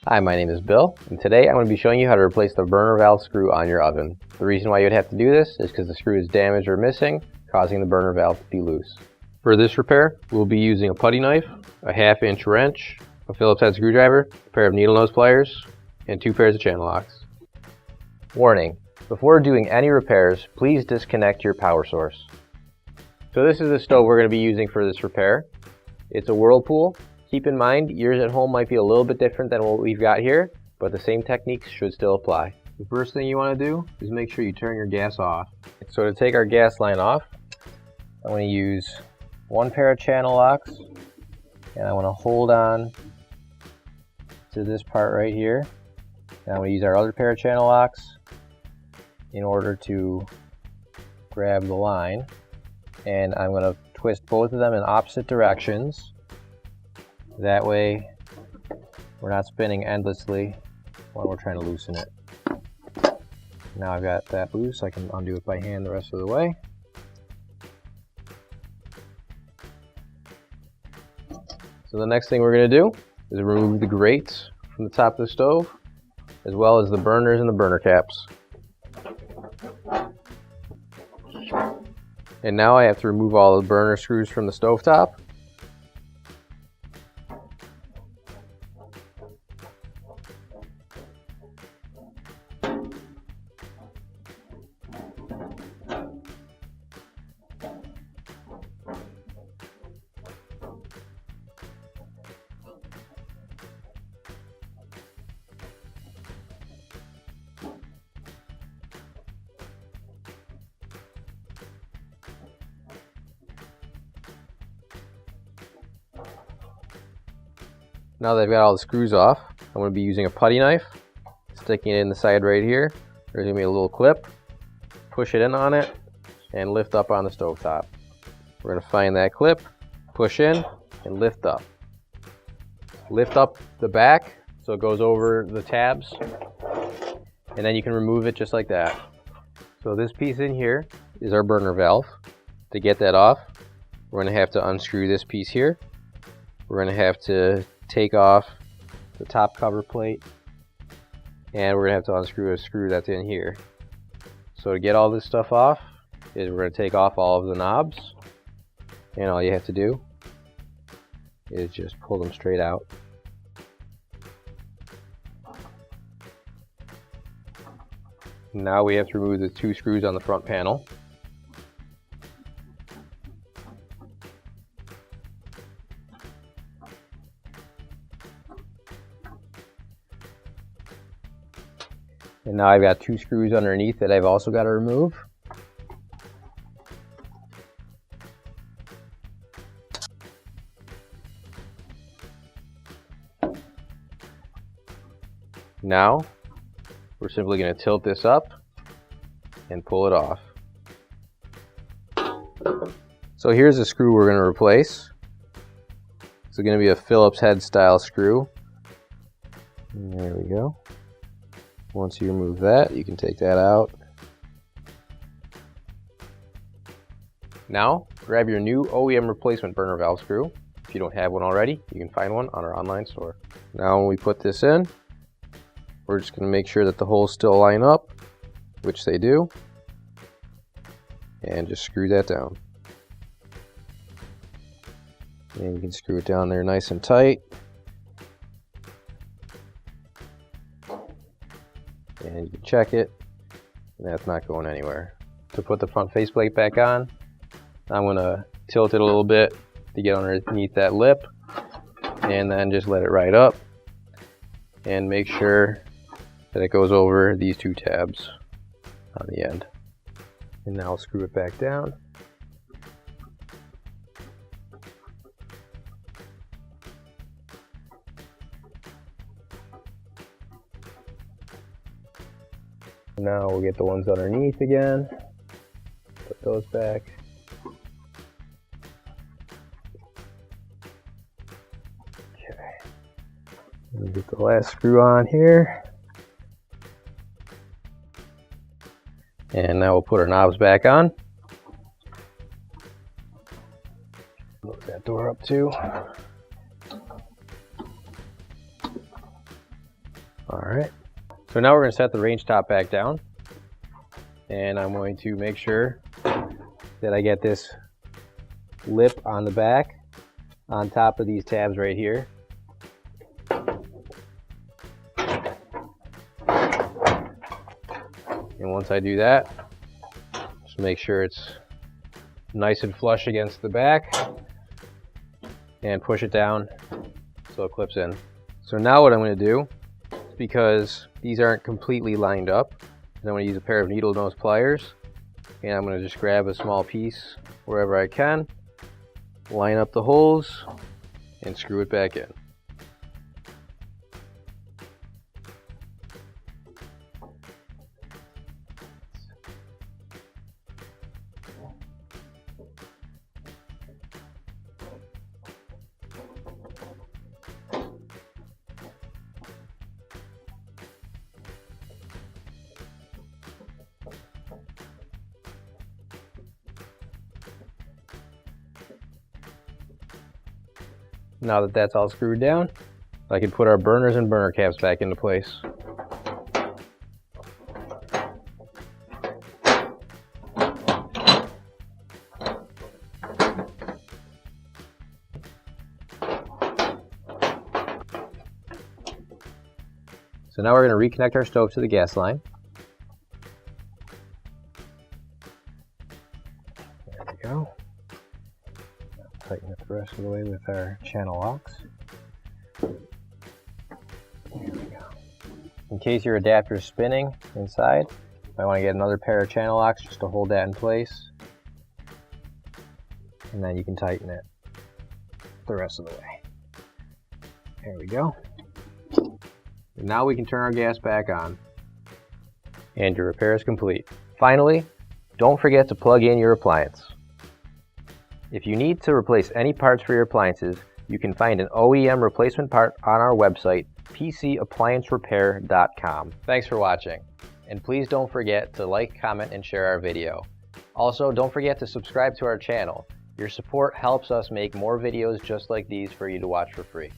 Hi, my name is Bill, and today I'm going to be showing you how to replace the burner valve screw on your oven. The reason why you would have to do this is because the screw is damaged or missing, causing the burner valve to be loose. For this repair, we'll be using a putty knife, a 1/2-inch wrench, a Phillips head screwdriver, a pair of needle nose pliers, and 2 pairs of channel locks. Warning: before doing any repairs, please disconnect your power source. So this is the stove we're going to be using for this repair. It's a Whirlpool. Keep in mind, yours at home might be a little bit different than what we've got here, but the same techniques should still apply. The first thing you want to do is make sure you turn your gas off. So to take our gas line off, I'm going to use 1 pair of channel locks, and I want to hold on to this part right here. And I'm going to use our other pair of channel locks in order to grab the line, and I'm going to twist both of them in opposite directions. That way we're not spinning endlessly while we're trying to loosen it. Now I've got that loose, I can undo it by hand the rest of the way. So the next thing we're going to do is remove the grates from the top of the stove, as well as the burners and the burner caps. And now I have to remove all the burner screws from the stovetop. Now that I've got all the screws off, I'm going to be using a putty knife, sticking it in the side right here. There's going to be a little clip. Push it in on it, and lift up on the stovetop. We're going to find that clip, push in, and lift up. Lift up the back so it goes over the tabs, and then you can remove it just like that. So this piece in here is our burner valve. To get that off, we're going to have to unscrew this piece here. We're going to have to take off the top cover plate, and we're going to have to unscrew a screw that's in here. So to get all this stuff off, is we're going to take off all of the knobs, and all you have to do is just pull them straight out. Now we have to remove the 2 screws on the front panel. And now I've got 2 screws underneath that I've also got to remove. Now we're simply going to tilt this up and pull it off. So here's the screw we're going to replace. It's going to be a Phillips head style screw. And there we go. Once you remove that, you can take that out. Now, grab your new OEM replacement burner valve screw. If you don't have one already, you can find one on our online store. Now when we put this in, we're just going to make sure that the holes still line up, which they do, and just screw that down. And you can screw it down there nice and tight. And you can check it, and that's not going anywhere. To put the front faceplate back on, I'm going to tilt it a little bit to get underneath that lip, and then just let it ride up, and make sure that it goes over these 2 tabs on the end. And now I'll screw it back down. Now we'll get the ones underneath again, put those back. Okay, we'll get the last screw on here. And now we'll put our knobs back on. Look that door up too. Alright, so now we're going to set the range top back down, and I'm going to make sure that I get this lip on the back on top of these tabs right here. And once I do that, just make sure it's nice and flush against the back and push it down so it clips in. So now what I'm going to do, because these aren't completely lined up, I'm going to use a pair of needle nose pliers, and I'm going to just grab a small piece wherever I can, line up the holes, and screw it back in. Now that that's all screwed down, I can put our burners and burner caps back into place. So now we're going to reconnect our stove to the gas line. There we go. Tighten it the rest of the way with our channel locks. There we go. In case your adapter is spinning inside, you might want to get another pair of channel locks just to hold that in place. And then you can tighten it the rest of the way. There we go. And now we can turn our gas back on. And your repair is complete. Finally, don't forget to plug in your appliance. If you need to replace any parts for your appliances, you can find an OEM replacement part on our website, PCApplianceRepair.com. Thanks for watching, and please don't forget to like, comment, and share our video. Also, don't forget to subscribe to our channel. Your support helps us make more videos just like these for you to watch for free.